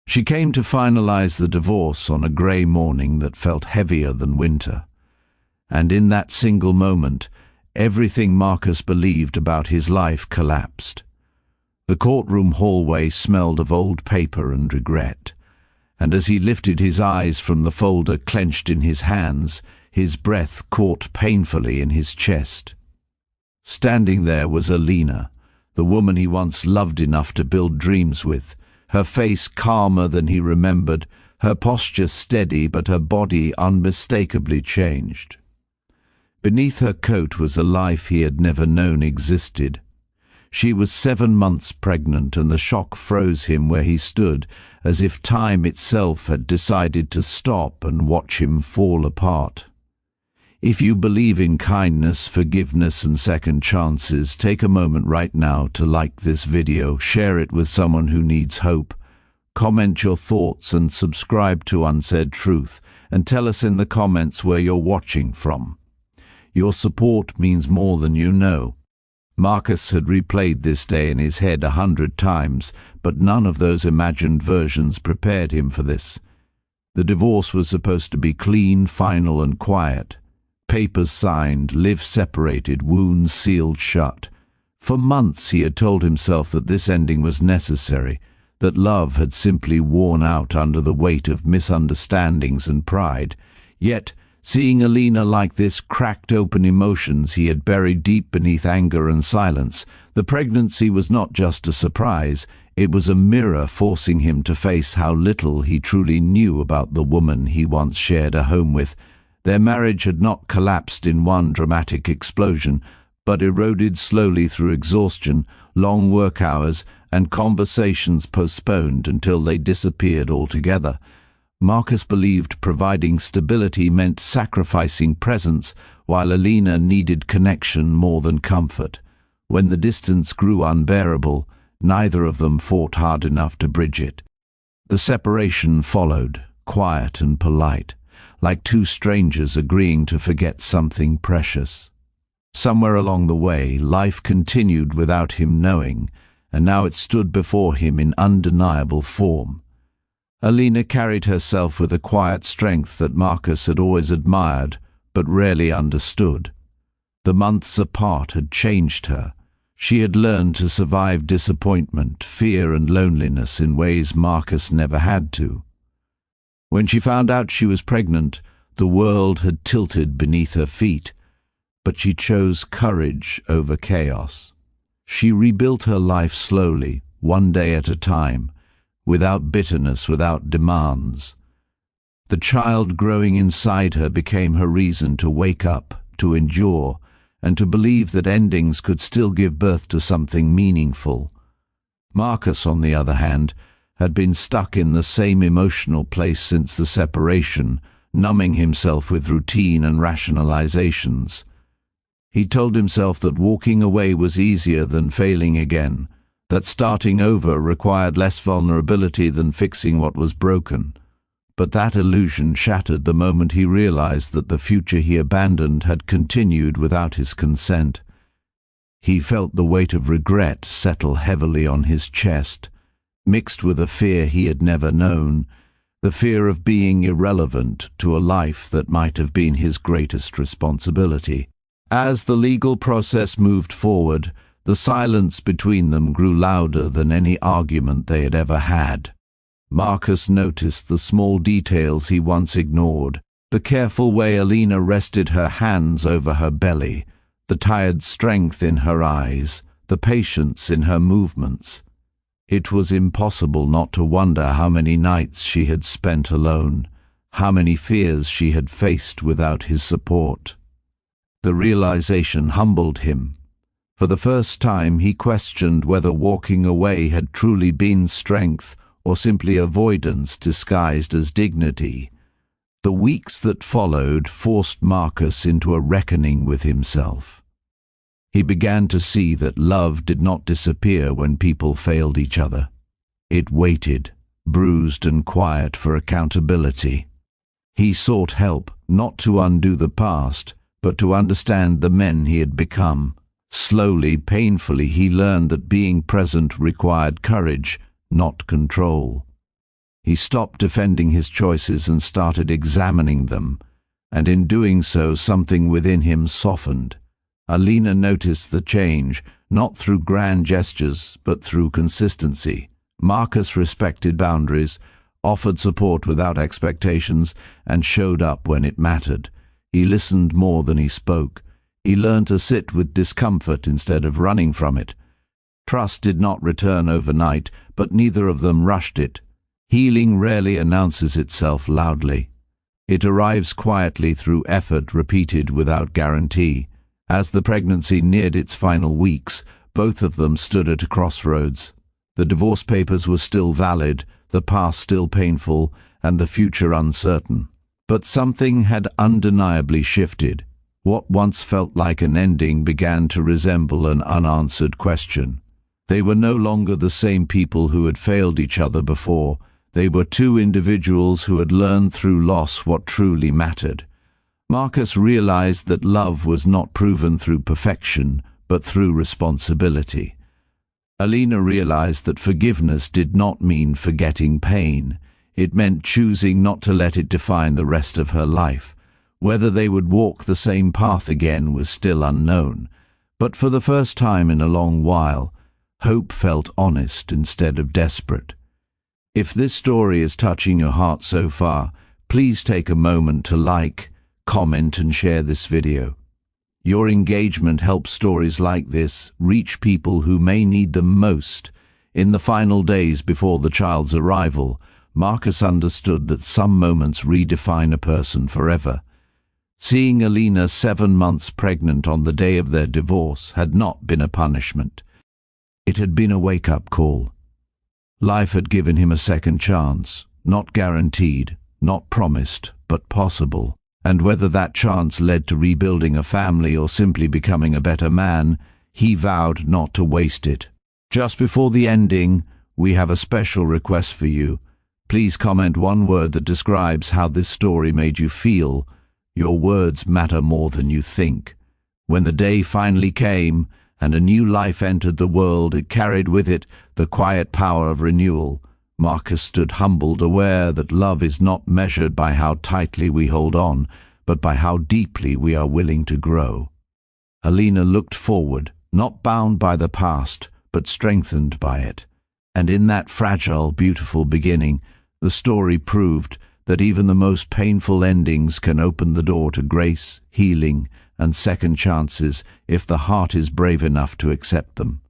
She came to finalize the divorce on a grey morning that felt heavier than winter. And in that single moment, everything Marcus believed about his life collapsed. The courtroom hallway smelled of old paper and regret, and as he lifted his eyes from the folder clenched in his hands, his breath caught painfully in his chest. Standing there was Alina, the woman he once loved enough to build dreams with, her face calmer than he remembered, her posture steady but her body unmistakably changed. Beneath her coat was a life he had never known existed. She was 7 months pregnant, and the shock froze him where he stood, as if time itself had decided to stop and watch him fall apart. If you believe in kindness, forgiveness and second chances, take a moment right now to like this video, share it with someone who needs hope, comment your thoughts and subscribe to Unsaid Truth, and tell us in the comments where you're watching from. Your support means more than you know. Marcus had replayed this day in his head 100 times, but none of those imagined versions prepared him for this. The divorce was supposed to be clean, final and quiet. Papers signed, live separated, wounds sealed shut. For months he had told himself that this ending was necessary, that love had simply worn out under the weight of misunderstandings and pride. Yet, seeing Alina like this cracked open emotions he had buried deep beneath anger and silence. The pregnancy was not just a surprise, it was a mirror forcing him to face how little he truly knew about the woman he once shared a home with. Their marriage had not collapsed in one dramatic explosion, but eroded slowly through exhaustion, long work hours, and conversations postponed until they disappeared altogether. Marcus believed providing stability meant sacrificing presence, while Alina needed connection more than comfort. When the distance grew unbearable, neither of them fought hard enough to bridge it. The separation followed, quiet and polite, like two strangers agreeing to forget something precious. Somewhere along the way, life continued without him knowing, and now it stood before him in undeniable form. Alina carried herself with a quiet strength that Marcus had always admired, but rarely understood. The months apart had changed her. She had learned to survive disappointment, fear and loneliness in ways Marcus never had to. When she found out she was pregnant, the world had tilted beneath her feet, but she chose courage over chaos. She rebuilt her life slowly, one day at a time, without bitterness, without demands. The child growing inside her became her reason to wake up, to endure, and to believe that endings could still give birth to something meaningful. Marcus, on the other hand, had been stuck in the same emotional place since the separation, numbing himself with routine and rationalizations. He told himself that walking away was easier than failing again, that starting over required less vulnerability than fixing what was broken. But that illusion shattered the moment he realized that the future he abandoned had continued without his consent. He felt the weight of regret settle heavily on his chest, mixed with a fear he had never known, the fear of being irrelevant to a life that might have been his greatest responsibility. As the legal process moved forward, the silence between them grew louder than any argument they had ever had. Marcus noticed the small details he once ignored, the careful way Alina rested her hands over her belly, the tired strength in her eyes, the patience in her movements. It was impossible not to wonder how many nights she had spent alone, how many fears she had faced without his support. The realization humbled him. For the first time he questioned whether walking away had truly been strength or simply avoidance disguised as dignity. The weeks that followed forced Marcus into a reckoning with himself. He began to see that love did not disappear when people failed each other. It waited, bruised and quiet, for accountability. He sought help, not to undo the past, but to understand the men he had become. Slowly, painfully, he learned that being present required courage, not control. He stopped defending his choices and started examining them, and in doing so something within him softened. Alina noticed the change, not through grand gestures, but through consistency. Marcus respected boundaries, offered support without expectations, and showed up when it mattered. He listened more than he spoke. He learned to sit with discomfort instead of running from it. Trust did not return overnight, but neither of them rushed it. Healing rarely announces itself loudly. It arrives quietly through effort repeated without guarantee. As the pregnancy neared its final weeks, both of them stood at a crossroads. The divorce papers were still valid, the past still painful, and the future uncertain. But something had undeniably shifted. What once felt like an ending began to resemble an unanswered question. They were no longer the same people who had failed each other before. They were two individuals who had learned through loss what truly mattered. Marcus realized that love was not proven through perfection, but through responsibility. Alina realized that forgiveness did not mean forgetting pain. It meant choosing not to let it define the rest of her life. Whether they would walk the same path again was still unknown. But for the first time in a long while, hope felt honest instead of desperate. If this story is touching your heart so far, please take a moment to like, comment, and share this video. Your engagement helps stories like this reach people who may need them most. In the final days before the child's arrival, Marcus understood that some moments redefine a person forever. Seeing Alina 7 months pregnant on the day of their divorce had not been a punishment. It had been a wake-up call. Life had given him a second chance, not guaranteed, not promised, but possible. And whether that chance led to rebuilding a family or simply becoming a better man, he vowed not to waste it. Just before the ending, we have a special request for you. Please comment one word that describes how this story made you feel. Your words matter more than you think. When the day finally came, and a new life entered the world, it carried with it the quiet power of renewal. Marcus stood humbled, aware that love is not measured by how tightly we hold on, but by how deeply we are willing to grow. Alina looked forward, not bound by the past, but strengthened by it. And in that fragile, beautiful beginning, the story proved that even the most painful endings can open the door to grace, healing, and second chances if the heart is brave enough to accept them.